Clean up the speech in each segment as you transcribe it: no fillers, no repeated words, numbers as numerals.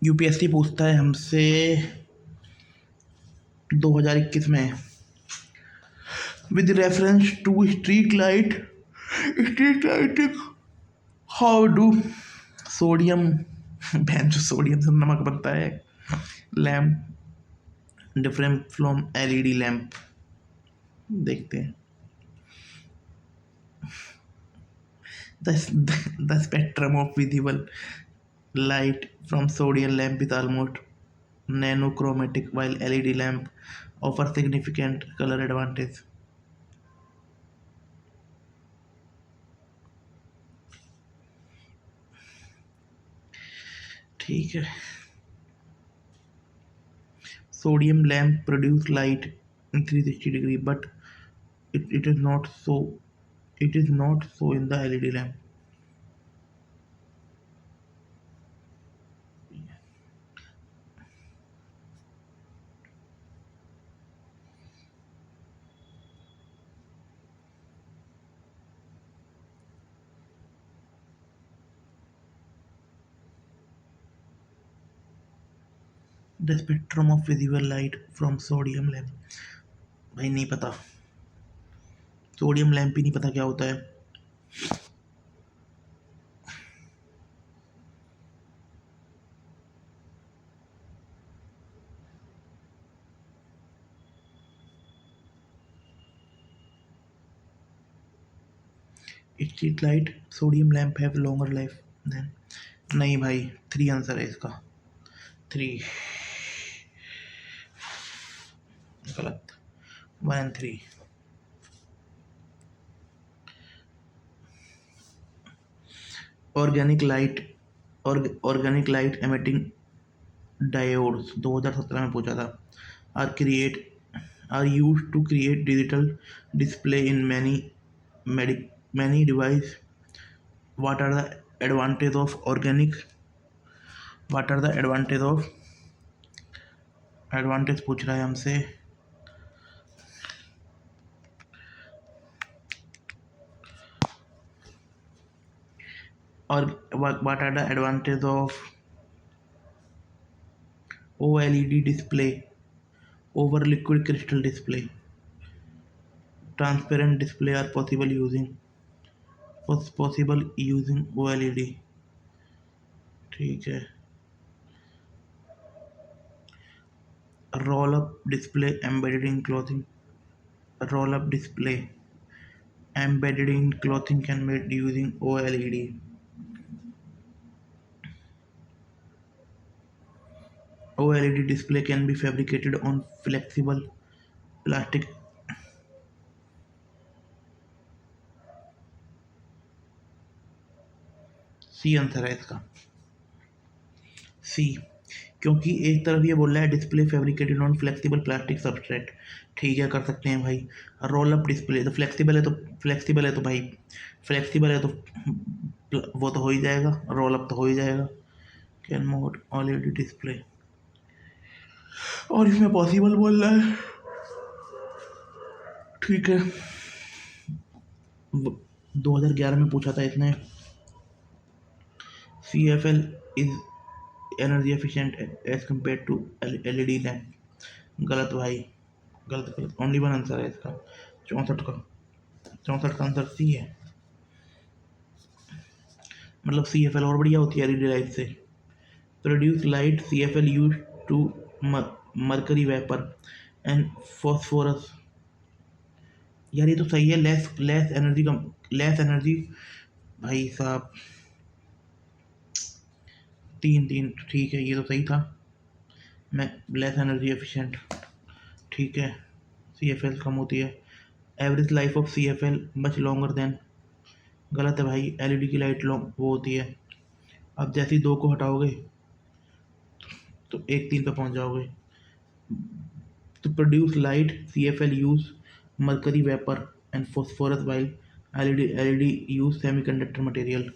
UPSC पूछता है हमसे 2021 में, with reference to street lighting how do sodium बहन जो सोडियम से नमक बनता है lamp different from LED lamp. देखते हैं। The spectrum of visible light from sodium lamp is almost nanochromatic, while LED lamp offer significant color advantage. ठीक है। Sodium lamp produce light in 360 degree, but it is not so. It is not so in the LED lamp. The spectrum of visible light from sodium lamp। भाई नहीं पता, sodium lamp ही नहीं पता क्या होता है। Street light sodium lamp have longer life than. नहीं भाई, 3 आंसर है इसका। 3 गलत। 1 and 3। Organic light organic light emitting diodes 2017 में पूछा था। Are use to create digital display in many device. What are the advantage of organic what are the advantage पूछ रहा है हमसे। और what are the advantage of OLED display over liquid crystal display? Transparent display are possible using OLED। ठीक है। roll up display embedded in clothing can be made using OLED। OLED display can be fabricated on flexible plastic। C answer है इसका, सी। क्योंकि एक तरफ ये बोल रहा है display fabricated on flexible plastic substrate. ठीक है, कर सकते हैं भाई। रोल अप डिस्प्ले तो फ्लेक्सिबल है, तो भाई फ्लेक्सिबल है तो वो तो हो ही जाएगा, रोल अप तो हो ही जाएगा। कैन मोड ऑलरेडी डिस्प्ले, और इसमें पॉसिबल बोल रहा है। ठीक है। 2011 में पूछा था इसने। CFL is energy efficient as compare to LED lamp. गलत भाई, गलत। ओनली 1 आंसर है इसका। 64 का आंसर सी है। मतलब CFL और बढ़िया होती है LED लाइट से। Produce light CFL use to mercury vapour and phosphorus. यार ये तो सही है। लेस एनर्जी भाई साहब। 3 ठीक है, ये तो सही था। मैं लेस एनर्जी एफिशिएंट। ठीक है। CFL कम होती है। Average life of CFL much longer than. गलत है भाई, LED की लाइट लॉन्ग वो होती है। अब जैसे ही 2 को हटाओगे तो 1 3 पे पहुंच जाओगे। तो produce light CFL use mercury vapour and phosphorus while LED use semiconductor material.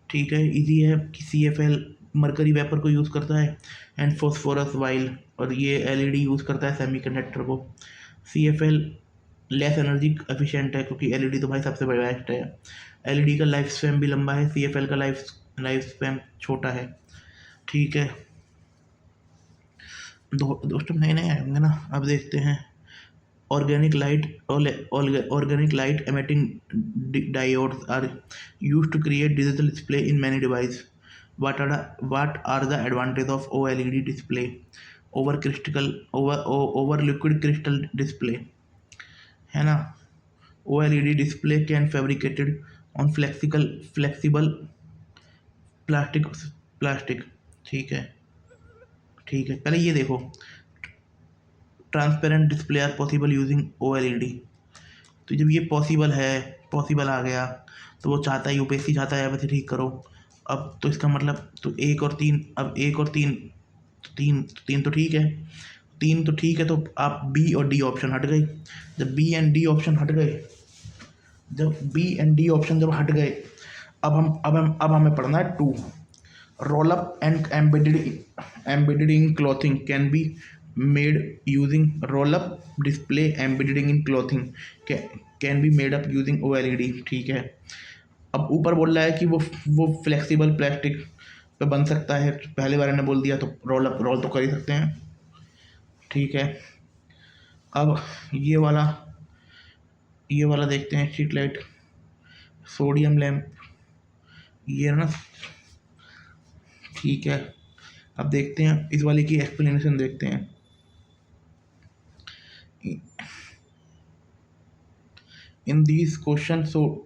ठीक है, इजी है कि CFL मरकरी वेपर को यूज़ करता है एंड फॉस्फोरस वाइल, और ये LED यूज़ करता है सेमीकंडक्टर को। CFL लेस एनर्जी एफिशिएंट है क्योंकि LED तो भाई सबसे बेस्ट है। LED का लाइफ स्पैन भी लंबा है, CFL का लाइफ स्पैन छोटा है। ठीक है। दोस्तों नए नए आएंगे ना। अब देखते हैं। Organic light organic light emitting diodes are used to create digital display in many devices. What are the advantages of OLED display over liquid crystal display? है ना। OLED display can fabricated on flexible plastic plastic. ठीक है। ठीक है, पहले ये देखो। Transparent display are possible using OLED। तो जब ये पॉसिबल आ गया, तो वो चाहता है, यूपीएससी चाहता है वैसे ठीक करो। अब तो इसका मतलब तो एक और तीन, अब एक और तीन, तीन तो ठीक है। तीन तो ठीक है, तो आप बी और डी ऑप्शन हट गए। जब बी एंड डी ऑप्शन हट गए, जब हट गए, अब हमें पढ़ना है two. Roll up and embedded in clothing can be made using roll up display embedded in clothing can be made up using OLED। ठीक है। अब ऊपर बोल रहा है कि वो फ्लेक्सिबल प्लास्टिक पे बन सकता है, पहले बार ने बोल दिया, तो रोल तो कर ही सकते हैं। ठीक है। अब ये वाला देखते हैं, स्ट्रीट लाइट सोडियम लैम्प, ये ना। ठीक है। अब देखते हैं इस वाले की एक्सप्लेनेशन देखते हैं। In these questions, so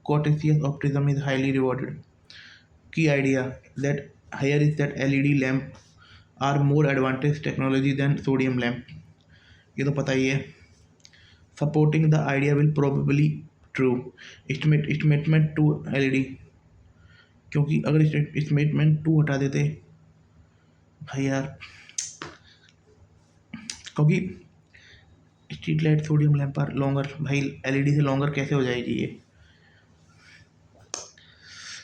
Cartesian optimism is highly rewarded. Key idea that here is that LED lamp are more advanced technology than sodium lamp। ये तो पता ही है। Supporting the idea will probably true। Statement two LED, क्योंकि अगर statement to हटा देते भाई यार, क्योंकि स्ट्रीट लाइट सोडियम लैंप पर लॉन्गर, भाई एलईडी से लॉन्गर कैसे हो जाएगी ये।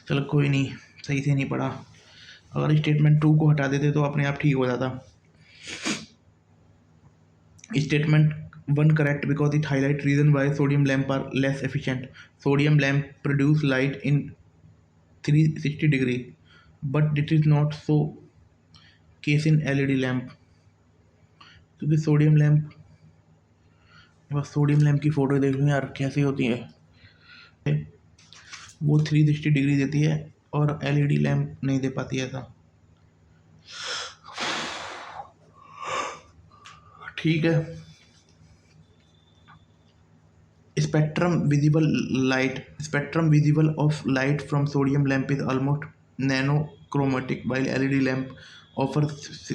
चलो कोई नहीं, सही से नहीं पढ़ा। अगर स्टेटमेंट टू को हटा देते तो अपने आप ठीक हो जाता। Statement one correct because it highlight reason why sodium lamp are less efficient. Sodium lamp produce light in 360 degree, but it is not so case in LED lamp. क्योंकि सोडियम लैंप की फ़ोटो देख लो यार कैसी होती है, वो 360 degree देती है और एलईडी लैंप नहीं दे पाती ऐसा। ठीक है। Spectrum visible of light from sodium lamp is almost monochromatic while LED lamp offers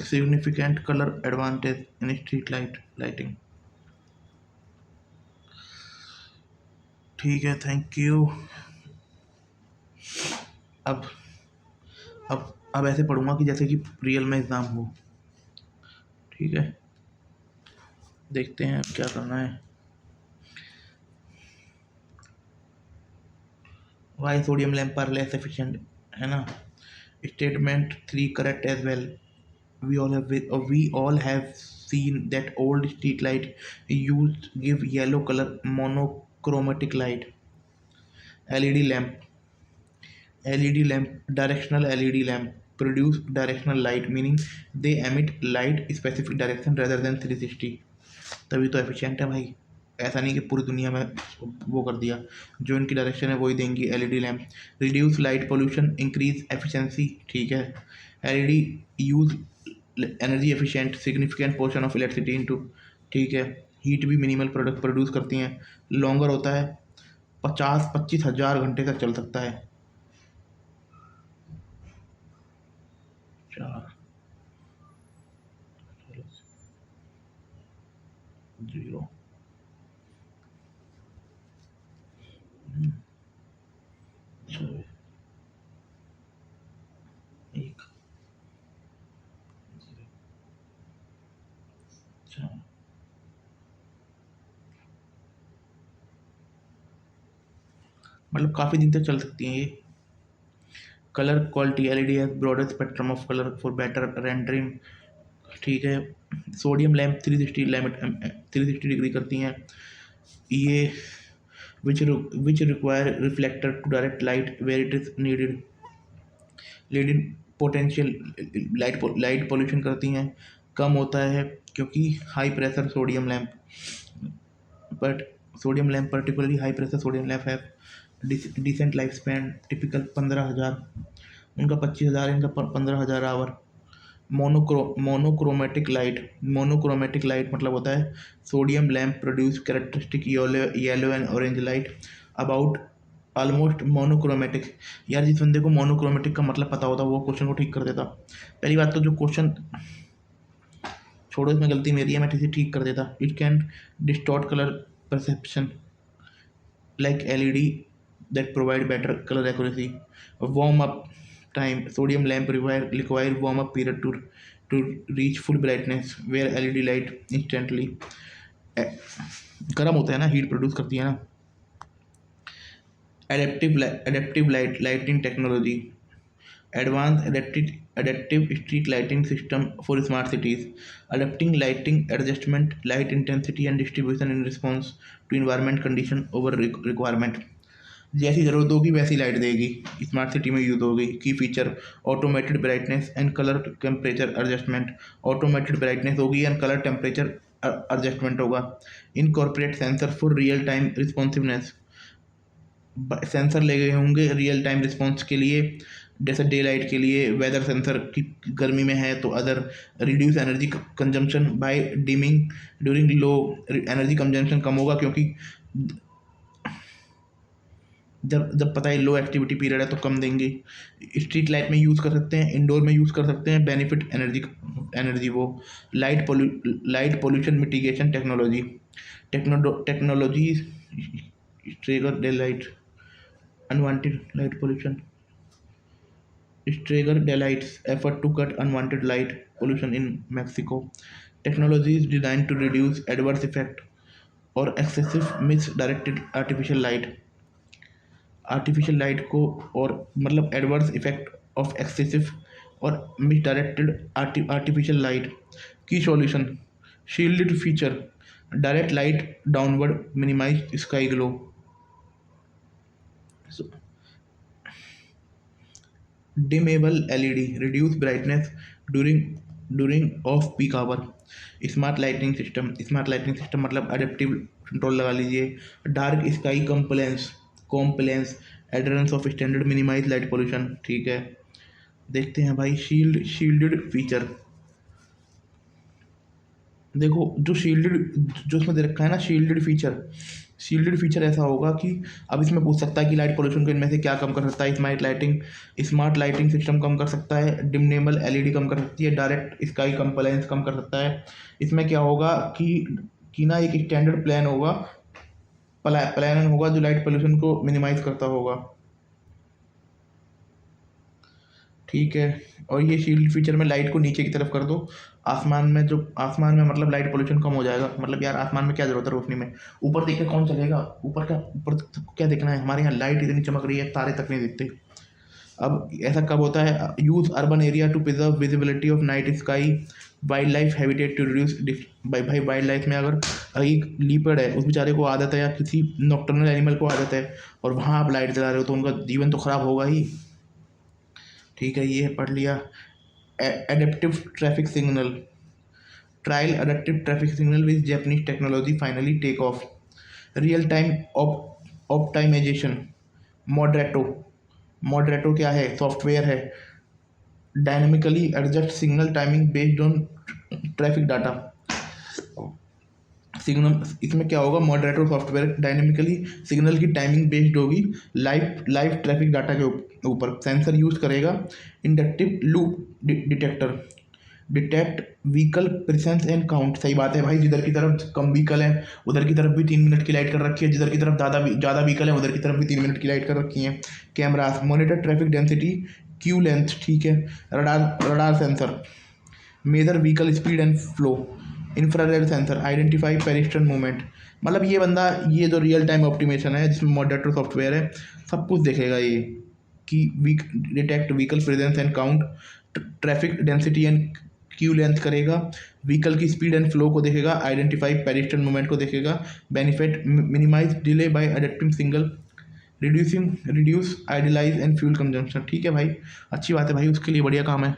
significant color advantage in street lighting। ठीक है, थैंक यू। अब अब ऐसे पढ़ूंगा कि जैसे कि रियल में एग्ज़ाम हो। ठीक है, देखते हैं अब क्या करना है। Why sodium lamp are less efficient, है ना। Statement three correct as well. We all have seen that old street light used give yellow color monochromatic light। LED lamp directional LED lamp produce directional light, meaning they emit light specific direction rather than 360। तभी तो efficient है भाई। ऐसा नहीं कि पूरी दुनिया में वो कर दिया, जो इनकी डायरेक्शन है वही देंगी LED lamp. Reduce light pollution, increase efficiency. ठीक है। LED use energy efficient significant portion of electricity into. ठीक है। हीट भी मिनिमल प्रोडक्ट प्रोड्यूस करती हैं। लॉन्गर होता है, 25,000 घंटे तक चल सकता है। 4 0 1 4। मतलब काफ़ी दिन तक चल सकती हैं ये। Colour quality, LED has broader spectrum of colour for better rendering. ठीक है। सोडियम लैम्प 360 डिग्री करती हैं ये, which require reflector to direct light where it is needed. Leading potential light pollution करती हैं। कम होता है क्योंकि high pressure sodium lamp, but sodium lamp particularly high pressure sodium lamp है डिसेंट लाइफ स्पैन, टिपिकल 15,000, उनका 25,000, इनका 15,000 आवर। मोनोक्रोमेटिक लाइट मतलब होता है sodium lamp produce characteristic yellow and orange light about almost monochromatic. यार जिस बंदे को मोनोक्रोमेटिक का मतलब पता होता वो क्वेश्चन को ठीक कर देता। पहली बात तो जो क्वेश्चन, छोड़ो इसमें गलती मेरी है, मैं इसे ठीक कर देता। It can distort colour perception like LED that provide better colour accuracy. Warm up time, sodium lamp require warm up period to reach full brightness where LED light instantly गर्म होता है ना, हीट प्रोड्यूस करती है ना। Adaptive lighting technology, advanced adaptive street lighting system for smart cities, adapting lighting adjustment light intensity and distribution in response to environment condition over requirement। जैसी ज़रूरत होगी वैसी लाइट देगी, स्मार्ट सिटी में यूज होगी। की feature automated brightness and colour temperature adjustment, automated brightness होगी and colour temperature adjustment होगा। Incorporate sensor for real time responsiveness, sensor लगे होंगे रियल टाइम रिस्पॉन्स के लिए, जैसे डे लाइट के लिए वेदर सेंसर की गर्मी में है तो other reduce energy consumption by dimming during low, energy consumption कम होगा क्योंकि जब जब पता है लो एक्टिविटी पीरियड है तो कम देंगे। स्ट्रीट लाइट में यूज़ कर सकते हैं, इंडोर में यूज़ कर सकते हैं, बेनिफिट एनर्जी वो। Light pollution mitigation technology trigger day light unwanted light pollution, Strager Delight's effort to cut unwanted light pollution in Mexico. Technology is designed to reduce adverse effect or excessive misdirected artificial light। Artificial light को और मतलब adverse effect of excessive और misdirected artificial light की solution. Shielded feature, direct light downward minimize sky glow. Dimmable LED, reduce brightness during off peak hour। Smart lighting system मतलब adaptive control लगा लीजिए। Dark sky compliance adherence of standard minimize light pollution. ठीक है, देखते हैं भाई। Shielded feature, देखो जो इसमें दे रखा है ना शील्डेड फीचर ऐसा होगा कि अब इसमें पूछ सकता है कि लाइट पोल्यूशन को इनमें से क्या कम कर सकता है। स्मार्ट लाइटिंग सिस्टम कम कर सकता है, डिमनेबल एलईडी कम कर सकती है, डायरेक्ट स्काई कंप्लायंस कम कर सकता है। इसमें क्या होगा कि ना एक स्टैंडर्ड प्लान होगा जो लाइट पोल्यूशन को मिनिमाइज करता होगा। ठीक है, और ये शील्ड फीचर में लाइट को नीचे की तरफ कर दो, आसमान में मतलब लाइट पोल्यूशन कम हो जाएगा। मतलब यार आसमान में क्या जरूरत है रोशनी में, ऊपर देख के कौन चलेगा, ऊपर क्या देखना है, हमारे यहाँ लाइट इतनी चमक रही है तारे तक नहीं दिखते। अब ऐसा कब होता है, use urban area to preserve visibility of night sky, wild life habitat to reduce. भाई वाइल्ड लाइफ में अगर एक लीपर्ड है उस बेचारे को आदत है या किसी नॉक्टर्नल एनिमल को आदत है और वहाँ आप लाइट जला रहे हो तो उनका जीवन तो खराब होगा ही। ठीक है, ये पढ़ लिया। Adaptive traffic signal, trial adaptive traffic signal with Japanese technology finally take off. Real time optimization, Moderato क्या है, सॉफ्टवेयर है। Dynamically adjust signal timing based on traffic data. Signal इसमें क्या होगा, मॉडरेटर सॉफ्टवेयर डायनेमिकली सिग्नल की timing based होगी live traffic data के ऊपर। सेंसर यूज करेगा inductive loop detector, detect vehicle presence and count. सही बात है भाई, जिधर की तरफ कम व्हीकल है उधर की तरफ भी 3 मिनट की लाइट कर रखी है, जिधर की तरफ ज़्यादा व्हीकल है उधर की तरफ भी 3 मिनट की लाइट कर रखी है। Cameras monitor traffic density, queue length. ठीक है, radar sensor measure vehicle speed and flow. Infrared sensor identify pedestrian movement. मतलब ये जो रियल टाइम ऑप्टिमेशन है जिसमें मॉडरेटर सॉफ्टवेयर है सब कुछ देखेगा ये कि detect vehicle presence and count, traffic density and queue length करेगा, व्हीकल की स्पीड एंड फ्लो को देखेगा, आइडेंटिफाई पेरिस्ट्रन मूवमेंट को देखेगा, benefit minimise delay by adapting signal, reduce idealise and fuel consumption. ठीक है भाई, अच्छी बात है भाई, उसके लिए बढ़िया काम है।